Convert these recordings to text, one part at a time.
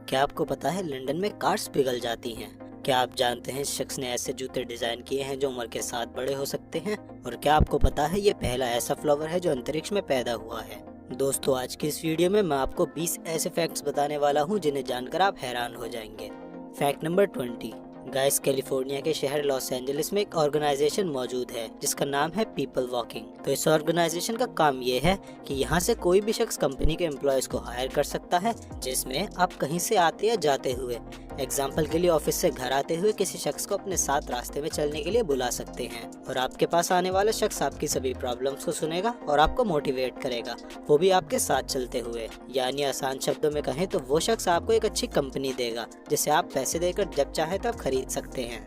क्या आपको पता है लंदन में कार्स पिघल जाती हैं? क्या आप जानते हैं इस शख्स ने ऐसे जूते डिजाइन किए हैं जो उम्र के साथ बड़े हो सकते हैं? और क्या आपको पता है ये पहला ऐसा फ्लावर है जो अंतरिक्ष में पैदा हुआ है? दोस्तों, आज की इस वीडियो में मैं आपको 20 ऐसे फैक्ट्स बताने वाला हूँ जिन्हें जानकर आप हैरान हो जाएंगे। Fact number 20। गाइस, कैलिफोर्निया के शहर लॉस एंजलिस में एक ऑर्गेनाइजेशन मौजूद है जिसका नाम है पीपल वॉकिंग। तो इस ऑर्गेनाइजेशन का काम ये है कि यहाँ से कोई भी शख्स कंपनी के एम्प्लॉयज को हायर कर सकता है, जिसमें आप कहीं से आते या जाते हुए, एग्जाम्पल के लिए ऑफिस से घर आते हुए किसी शख्स को अपने साथ रास्ते में चलने के लिए बुला सकते हैं और आपके पास आने वाला शख्स आपकी सभी प्रॉब्लम्स को सुनेगा और आपको मोटिवेट करेगा, वो भी आपके साथ चलते हुए। यानी आसान शब्दों में कहें तो वो शख्स आपको एक अच्छी कंपनी देगा जिसे आप पैसे देकर जब चाहे तब खरीद सकते हैं।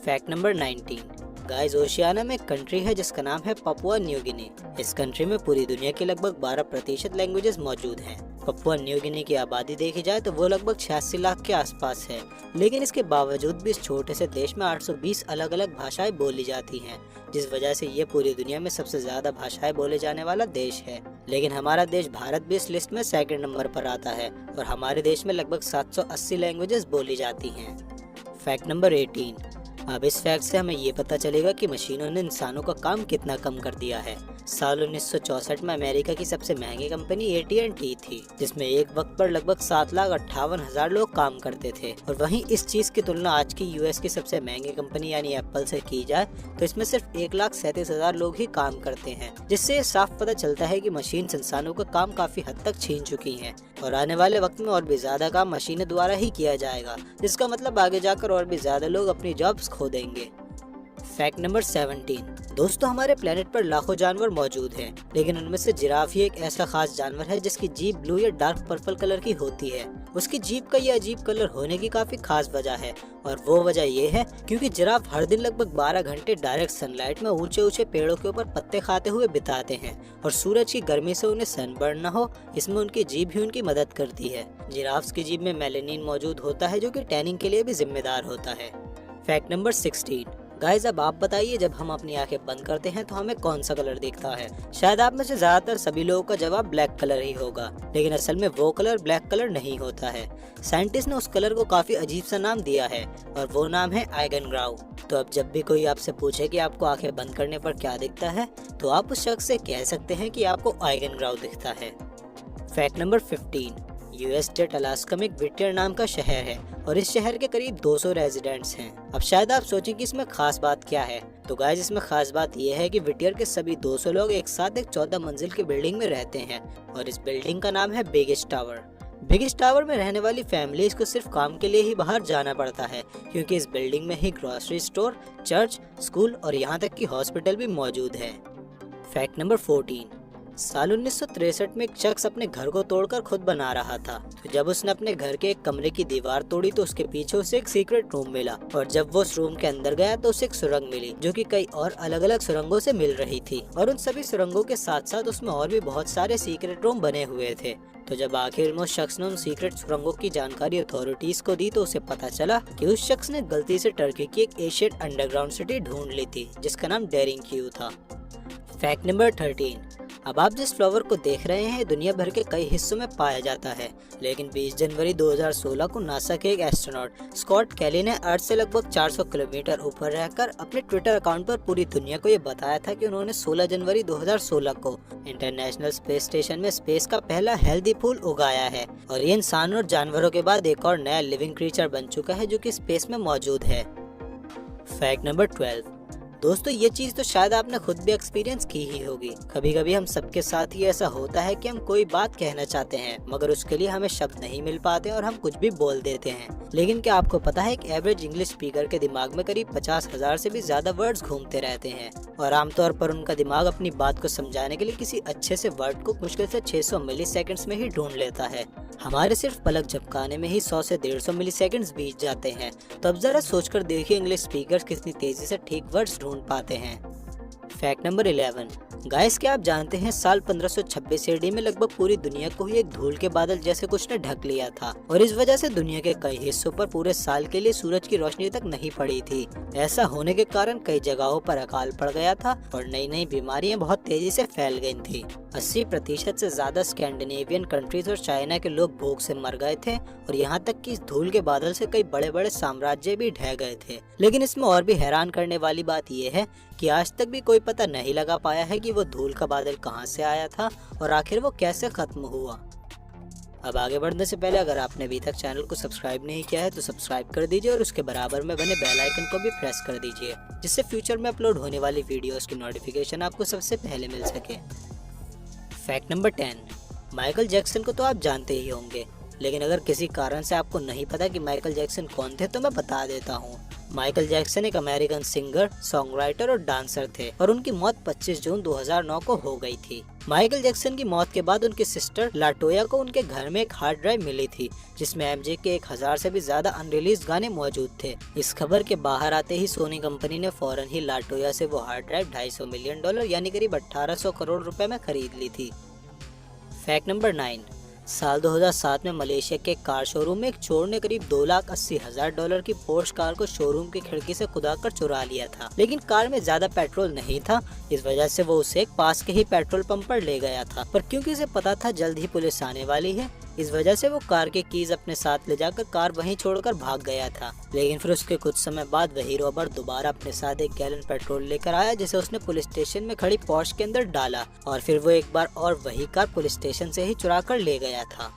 Fact number 19। गाइस, ओशियाना में एक कंट्री है जिसका नाम है पपुआ न्यू गिनी। इस कंट्री में पूरी दुनिया की लगभग 12% लैंग्वेजेस मौजूद हैं। पपुआ न्यू गिनी की आबादी देखी जाए तो वो लगभग 86 लाख के आसपास है, लेकिन इसके बावजूद भी इस छोटे से देश में 820 अलग अलग भाषाएं बोली जाती हैं, जिस वजह से ये पूरी दुनिया में सबसे ज्यादा भाषाएं बोले जाने वाला देश है। लेकिन हमारा देश भारत भी इस लिस्ट में सेकंड नंबर पर आता है और हमारे देश में लगभग 780 लैंग्वेजेस बोली जाती हैं। Fact number 18। अब इस फैक्ट से हमें ये पता चलेगा कि मशीनों ने इंसानों का काम कितना कम कर दिया है। साल 1964 में अमेरिका की सबसे महंगी कंपनी AT&T थी, जिसमें एक वक्त पर लगभग 7,58,000 लोग काम करते थे। और वहीं इस चीज की तुलना आज की US की सबसे महंगी कंपनी यानी एप्पल से की जाए तो इसमें सिर्फ 1,37,000 लोग ही काम करते हैं, जिससे ये साफ पता चलता है कि मशीन इंसानों का काम काफी हद तक छीन चुकी हैं और आने वाले वक्त में और भी ज्यादा काम मशीनों द्वारा ही किया जाएगा, जिसका मतलब आगे जाकर और भी ज्यादा लोग अपनी जॉब्स खो देंगे। Fact number 17। दोस्तों, हमारे प्लेनेट पर लाखों जानवर मौजूद हैं, लेकिन उनमें से जिराफ ही एक ऐसा खास जानवर है जिसकी जीभ ब्लू या डार्क पर्पल कलर की होती है। उसकी जीभ का यह अजीब कलर होने की काफी खास वजह है और वो वजह ये है क्योंकि जिराफ हर दिन लगभग 12 घंटे डायरेक्ट सनलाइट में ऊंचे ऊंचे पेड़ों के ऊपर पत्ते खाते हुए बिताते हैं और सूरज की गर्मी से उन्हें सनबर्न न हो, इसमें उनकी जीभ ही उनकी मदद करती है। जिराफ की जीभ में मेलेनिन मौजूद होता है जो कि टैनिंग के लिए भी जिम्मेदार होता है। Fact number 16। गाइस, अब आप बताइए, जब हम अपनी आंखें बंद करते हैं तो हमें कौन सा कलर दिखता है? शायद आप में से ज्यादातर सभी लोगों का जवाब ब्लैक कलर ही होगा, लेकिन असल में वो कलर ब्लैक कलर नहीं होता है। साइंटिस्ट ने उस कलर को काफी अजीब सा नाम दिया है और वो नाम है आइगनग्राउ। तो अब जब भी कोई आपसे पूछे कि आपको आंखें बंद करने पर क्या दिखता है, तो आप उस शख्स से कह सकते हैं कि आपको आइगनग्राउ दिखता है। Fact number 15। US state Alaska में एक व्हिटियर नाम का शहर है और इस शहर के करीब 200 रेजिडेंट्स हैं। अब शायद आप सोचें कि इसमें खास बात क्या है, तो गाइस, इसमें खास बात यह है कि व्हिटियर के सभी 200 लोग एक साथ एक 14 मंजिल की बिल्डिंग में रहते हैं और इस बिल्डिंग का नाम है बिगेस्ट टावर। बिगेस्ट टावर में रहने वाली फैमिलीज को सिर्फ काम के लिए ही बाहर जाना पड़ता है, क्योंकि इस बिल्डिंग में ही ग्रोसरी स्टोर, चर्च, स्कूल और यहाँ तक कि हॉस्पिटल भी मौजूद है। Fact number 14। साल 1963 में एक शख्स अपने घर को तोड़कर खुद बना रहा था। तो जब उसने अपने घर के एक कमरे की दीवार तोड़ी तो उसके पीछे उसे एक सीक्रेट रूम मिला और जब वो उस रूम के अंदर गया तो उसे एक सुरंग मिली जो कि कई और अलग अलग सुरंगों से मिल रही थी और उन सभी सुरंगों के साथ साथ उसमें और भी बहुत सारे सीक्रेट रूम बने हुए थे। तो जब आखिर में उस शख्स ने उन सीक्रेट सुरंगों की जानकारी अथॉरिटीज को दी तो उसे पता चला कि उस शख्स ने गलती से टर्की की एक एशियन अंडरग्राउंड सिटी ढूंढ ली थी जिसका नाम डेरिंग क्यू था। Fact number 13। अब आप जिस फ्लावर को देख रहे हैं दुनिया भर के कई हिस्सों में पाया जाता है, लेकिन 20 जनवरी 2016 को नासा के एक एस्ट्रोनॉट स्कॉट कैली ने अर्थ से लगभग 400 किलोमीटर ऊपर रहकर अपने ट्विटर अकाउंट पर पूरी दुनिया को ये बताया था कि उन्होंने 16 जनवरी 2016 को इंटरनेशनल स्पेस स्टेशन में स्पेस का पहला हेल्दी फूल उगाया है और ये इंसानों और जानवरों के बाद एक और नया लिविंग क्रीचर बन चुका है जो कि स्पेस में मौजूद है। Fact number 12। दोस्तों, ये चीज तो शायद आपने खुद भी एक्सपीरियंस की ही होगी। कभी कभी हम सबके साथ ही ऐसा होता है कि हम कोई बात कहना चाहते हैं मगर उसके लिए हमें शब्द नहीं मिल पाते और हम कुछ भी बोल देते हैं। लेकिन क्या आपको पता है कि एवरेज इंग्लिश स्पीकर के दिमाग में करीब 50,000 से भी ज्यादा वर्ड्स घूमते रहते हैं और आमतौर पर उनका दिमाग अपनी बात को समझाने के लिए किसी अच्छे से वर्ड को मुश्किल से 600 मिलीसेकंड्स में ही ढूंढ लेता है। हमारे सिर्फ पलक झपकाने में ही 100 से 150 मिलीसेकंड्स बीत जाते हैं। तो अब जरा सोचकर देखिए इंग्लिश स्पीकर्स कितनी तेजी से ठीक वर्ड्स ढूंढ पाते हैं। Fact number 11। गाइस, क्या आप जानते हैं साल 1526 AD में लगभग पूरी दुनिया को ही एक धूल के बादल जैसे कुछ ने ढक लिया था और इस वजह से दुनिया के कई हिस्सों पर पूरे साल के लिए सूरज की रोशनी तक नहीं पड़ी थी। ऐसा होने के कारण कई जगहों पर अकाल पड़ गया था और नई नई बीमारियां बहुत तेजी से फैल गई थी। 80% से ज्यादा स्कैंडिनेवियन कंट्रीज और चाइना के लोग भूख से मर गए थे और यहाँ तक कि इस धूल के बादल से कई बड़े बड़े साम्राज्य भी ढह गए थे। लेकिन इसमें और भी हैरान करने वाली बात यह है कि आज तक भी कोई पता नहीं लगा पाया है कि वो धूल का बादल कहाँ से आया था और आखिर वो कैसे खत्म हुआ। अब आगे बढ़ने से पहले अगर आपने अभी तक चैनल को सब्सक्राइब नहीं किया है तो सब्सक्राइब कर दीजिए और उसके बराबर में बने बेल आइकन को भी प्रेस कर दीजिए, जिससे फ्यूचर में अपलोड होने वाली वीडियोस की नोटिफिकेशन आपको सबसे पहले मिल सके। Fact number 10। माइकल जैक्सन को तो आप जानते ही होंगे, लेकिन अगर किसी कारण से आपको नहीं पता कि माइकल जैक्सन कौन थे तो मैं बता देता हूँ। माइकल जैक्सन एक अमेरिकन सिंगर, सॉन्ग राइटर और डांसर थे और उनकी मौत 25 जून 2009 को हो गई थी। माइकल जैक्सन की मौत के बाद उनकी सिस्टर लाटोया को उनके घर में एक हार्ड ड्राइव मिली थी जिसमें एमजे के 1000 से भी ज्यादा अनरिलीज गाने मौजूद थे। इस खबर के बाहर आते ही सोनी कंपनी ने फौरन ही लाटोया से वो हार्ड ड्राइव $250 मिलियन यानी करीब 1800 करोड़ रुपए में खरीद ली थी। Fact number 9। साल 2007 में मलेशिया के कार शोरूम में एक चोर ने करीब $2,80,000 की पोर्श कार को शोरूम की खिड़की से कुदाकर चुरा लिया था, लेकिन कार में ज्यादा पेट्रोल नहीं था। इस वजह से वो उसे एक पास के ही पेट्रोल पंप पर ले गया था, पर क्योंकि उसे पता था जल्द ही पुलिस आने वाली है, इस वजह से वो कार के कीज अपने साथ ले जाकर कार वहीं छोड़कर भाग गया था। लेकिन फिर उसके कुछ समय बाद वही रॉबर दोबारा अपने साथ 1 गैलन पेट्रोल लेकर आया जिसे उसने पुलिस स्टेशन में खड़ी पोर्श के अंदर डाला और फिर वो एक बार और वही कार पुलिस स्टेशन से ही चुरा कर ले गया था।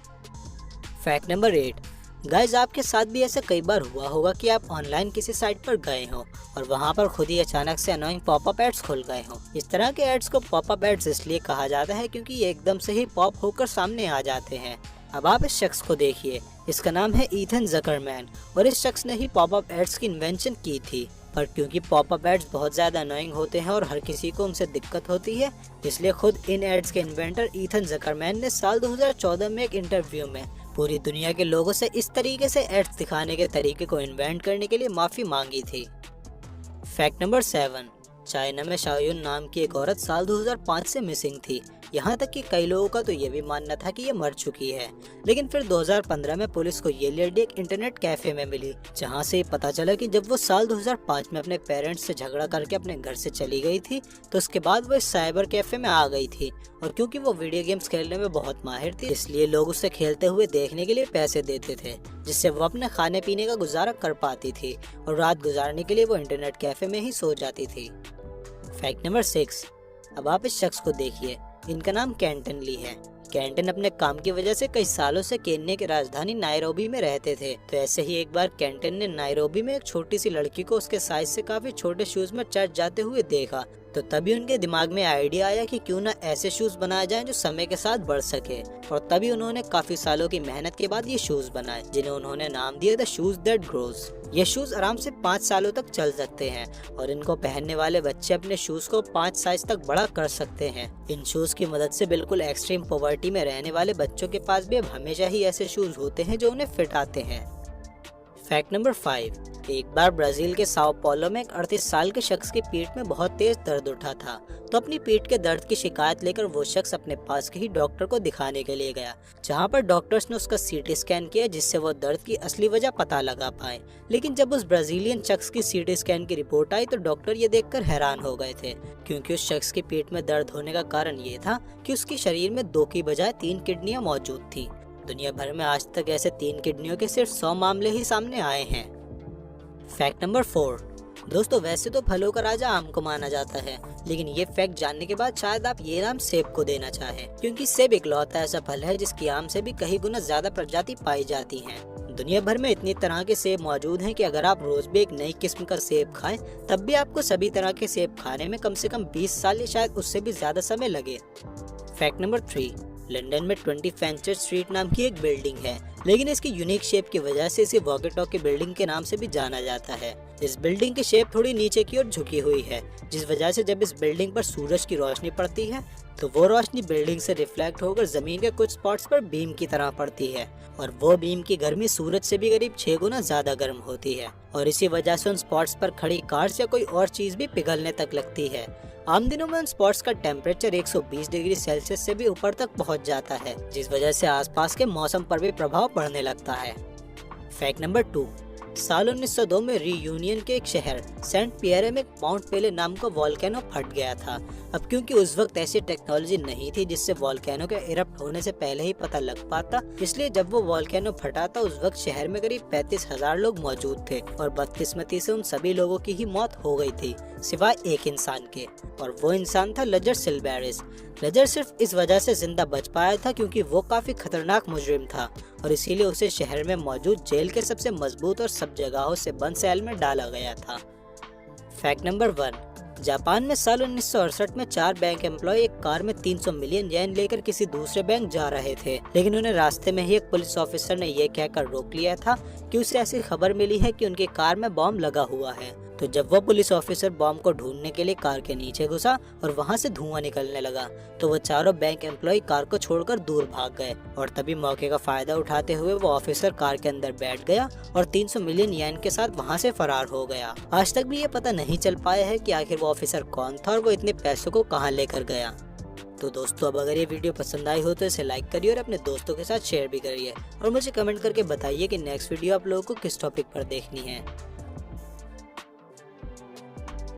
Fact number 8। गाइज, आपके साथ भी ऐसा कई बार हुआ होगा कि आप ऑनलाइन किसी साइट पर गए हो और वहां पर खुद ही अचानक से अनोइंग पॉपअप एड्स खुल गए हो। इस तरह के एड्स को पॉपअप एड्स इसलिए कहा जाता है क्योंकि ये एकदम से ही पॉप होकर सामने आ जाते हैं। अब आप इस शख्स को देखिए, इसका नाम है ईथन जकरमैन और इस शख्स ने ही पॉपअप एड्स की इन्वेंशन की थी। पर क्योंकि पॉपअप एड्स बहुत ज्यादा अनोइंग होते हैं और हर किसी को उनसे दिक्कत होती है, इसलिए खुद इन एड्स के इन्वेंटर ईथन जकरमैन ने साल 2014 में एक इंटरव्यू में पूरी दुनिया के लोगों से इस तरीके से एड्स दिखाने के तरीके को इन्वेंट करने के लिए माफी मांगी थी। Fact number 7। चाइना में शाओयुन नाम की एक औरत साल 2005 से मिसिंग थी। यहाँ तक कि कई लोगों का तो ये भी मानना था कि ये मर चुकी है, लेकिन फिर 2015 में पुलिस को ये लेडी एक इंटरनेट कैफे में मिली, जहाँ से पता चला कि जब वो साल 2005 में अपने पेरेंट्स से झगड़ा करके अपने घर से चली गई थी तो उसके बाद वो इस साइबर कैफे में आ गई थी और क्योंकि वो वीडियो गेम्स खेलने में बहुत माहिर थी इसलिए लोग उसे खेलते हुए देखने के लिए पैसे देते थे, जिससे वो अपने खाने पीने का गुजारा कर पाती थी और रात गुजारने के लिए वो इंटरनेट कैफे में ही सो जाती थी। Fact number 6। अब आप इस शख्स को देखिए, इनका नाम कैंटन ली है। कैंटन अपने काम की वजह से कई सालों से केन्या की राजधानी नायरोबी में रहते थे। तो ऐसे ही एक बार कैंटन ने नायरोबी में एक छोटी सी लड़की को उसके साइज से काफी छोटे शूज में चर्च जाते हुए देखा, तो तभी उनके दिमाग में आइडिया आया कि क्यों ना ऐसे शूज बनाए जाएं जो समय के साथ बढ़ सके, और तभी उन्होंने काफी सालों की मेहनत के बाद ये शूज बनाए जिन्हें उन्होंने नाम दिया द शूज दैट ग्रोज। ये शूज आराम से 5 सालों तक चल सकते हैं और इनको पहनने वाले बच्चे अपने शूज को 5 साइज तक बड़ा कर सकते हैं। इन शूज की मदद से बिल्कुल एक्सट्रीम पॉवर्टी में रहने वाले बच्चों के पास भी अब हमेशा ही ऐसे शूज होते हैं जो उन्हें फिट आते हैं। Fact number 5। एक बार ब्राजील के साओ paulo में एक 38 साल के शख्स की पीठ में बहुत तेज दर्द उठा था, तो अपनी पीठ के दर्द की शिकायत लेकर वो शख्स अपने पास के ही डॉक्टर को दिखाने के लिए गया, जहां पर डॉक्टर्स ने उसका सीटी स्कैन किया जिससे वो दर्द की असली वजह पता लगा पाए। लेकिन जब उस ब्राजीलियन शख्स की सीटी स्कैन की रिपोर्ट आई तो डॉक्टर ये देखकर हैरान हो गए थे, क्योंकि उस शख्स की पीठ में दर्द होने का कारण ये था कि उसके शरीर में 2 की बजाय 3 किडनियां मौजूद थी। दुनिया भर में आज तक ऐसे 3 किडनियों के सिर्फ 100 मामले ही सामने आए हैं। Fact number 4। दोस्तों, वैसे तो फलों का राजा आम को माना जाता है, लेकिन ये फैक्ट जानने के बाद शायद आप ये नाम सेब को देना चाहें, क्योंकि सेब इकलौता ऐसा फल है जिसकी आम से भी कई गुना ज्यादा प्रजाति पाई जाती हैं। दुनिया भर में इतनी तरह के सेब मौजूद हैं कि अगर आप रोज भी एक नई किस्म का सेब खाएं, तब भी आपको सभी तरह के सेब खाने में कम से कम 20 साल या शायद उससे भी ज्यादा समय लगे। Fact number 3। लंदन में 20 फेंचर स्ट्रीट नाम की एक बिल्डिंग है, लेकिन इसकी यूनिक शेप की वजह से इसे वॉकी टॉकी बिल्डिंग के नाम से भी जाना जाता है। इस बिल्डिंग की शेप थोड़ी नीचे की ओर झुकी हुई है, जिस वजह से जब इस बिल्डिंग पर सूरज की रोशनी पड़ती है तो वो रोशनी बिल्डिंग से रिफ्लेक्ट होकर जमीन के कुछ स्पॉट्स पर बीम की तरह पड़ती है, और वो बीम की गर्मी सूरज से भी करीब 6 गुना ज्यादा गर्म होती है, और इसी वजह से उन स्पॉट्स पर खड़ी कार्स या कोई और चीज भी पिघलने तक लगती है। आम दिनों में उन स्पॉट्स का टेम्परेचर 120 डिग्री सेल्सियस से भी ऊपर तक पहुंच जाता है, जिस वजह से आसपास के मौसम पर भी प्रभाव पड़ने लगता है। Fact number 2। साल 1902 में रीयूनियन के एक शहर सेंट पियरे में माउंट पेले नाम का वॉल्केनो फट गया था। अब क्योंकि उस वक्त ऐसी टेक्नोलॉजी नहीं थी जिससे वॉल्केनो के इरप्ट होने से पहले ही पता लग पाता, इसलिए जब वो वॉल्केनो फटा था उस वक्त शहर में करीब 35,000 लोग मौजूद थे और बदकिस्मती से उन सभी लोगों की ही मौत हो गई थी सिवाय एक इंसान के, और वो इंसान था लेजर सिल्वेरिस। लेजर सिर्फ इस वजह से जिंदा बच पाया था क्योंकि वो काफी खतरनाक मुजरिम था और इसीलिए उसे शहर में मौजूद जेल के सबसे मजबूत और सब जगहों से बंद सेल में डाला गया था। फैक्ट नंबर 1, जापान में साल 1968 में 4 बैंक एम्प्लॉय एक कार में 300 मिलियन येन लेकर किसी दूसरे बैंक जा रहे थे, लेकिन उन्हें रास्ते में ही एक पुलिस ऑफिसर ने यह कहकर रोक लिया था कि उसे ऐसी खबर मिली है कि उनकी कार में बॉम्ब लगा हुआ है। तो जब वो पुलिस ऑफिसर बॉम्ब को ढूंढने के लिए कार के नीचे घुसा और वहां से धुआं निकलने लगा, तो वो चारों बैंक एम्प्लॉय कार को छोड़कर दूर भाग गए और तभी मौके का फायदा उठाते हुए वो ऑफिसर कार के अंदर बैठ गया और 300 मिलियन येन के साथ वहां से फरार हो गया। आज तक भी ये पता नहीं चल पाया है कि आखिर वो ऑफिसर कौन था और वो इतने पैसों को कहाँ लेकर गया। तो दोस्तों, अब अगर ये वीडियो पसंद आई हो तो इसे लाइक करिए और अपने दोस्तों के साथ शेयर भी करिए और मुझे कमेंट करके बताइए कि नेक्स्ट वीडियो आप लोगों को किस टॉपिक पर देखनी है।